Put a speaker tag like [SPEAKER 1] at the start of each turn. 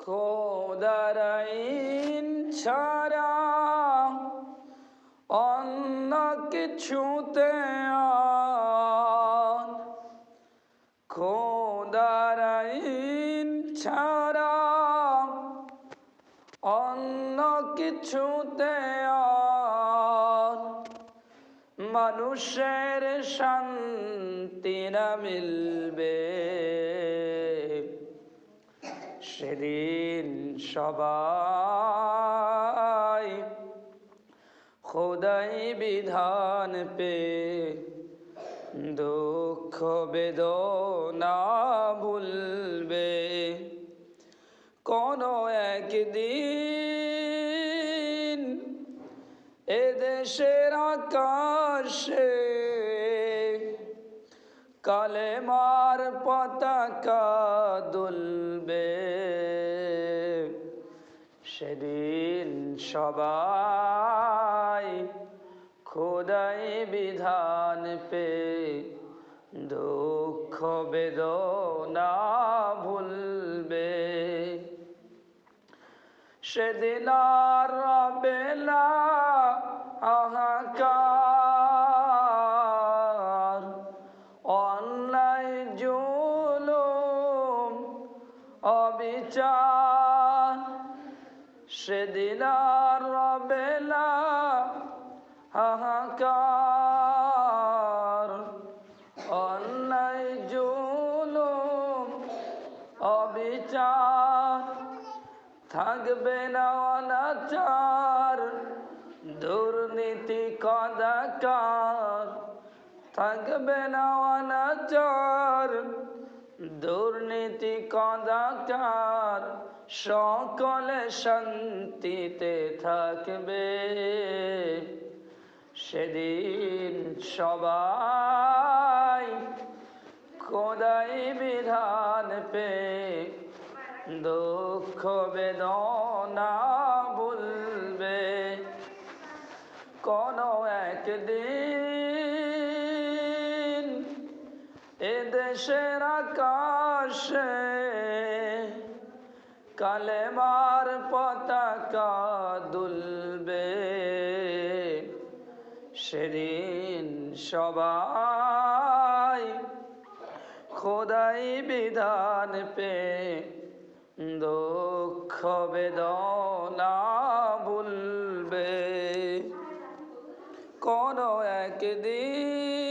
[SPEAKER 1] খোদার আইন ছাড়া অন্য কিছুতে আর খোদার আইন ছাড়া অন্য কিছুতে আর মানুষের শান্তি না মিলবে। সেদিন সবাই খোদাই বিধান পে দুঃখ বেদনা ভুলবে। কোনো একদিন এদেশের আকাশে কালেমার পতাকা দুলবে। সেদিন সবাই খোদাই বিধান পে দুঃখ বেদনা ভুলবে। সেদিন আর বেলা হাহাকার অন্যায় জুলুম অবিচার। সেদিন আর বেলা হাহাকার অন্যায় জুলুম অবিচার। থাকবে না অনাচার দুর্নীতি কদাকার। থাকবে না অনাচার দুর্নীতি কদাকার। সকলে শান্তিতে থাকবে। সেদিন সবাই খোদাই বিধান পে দুঃখ বেদনা ভুলবে। কোনো একদিন এদেশের আকাশে কালেমার পতাকা দুলবে। সেদিন সবাই খোদাই বিধান পে দুঃখ বেদনা ভুলবে। কোনো একদিন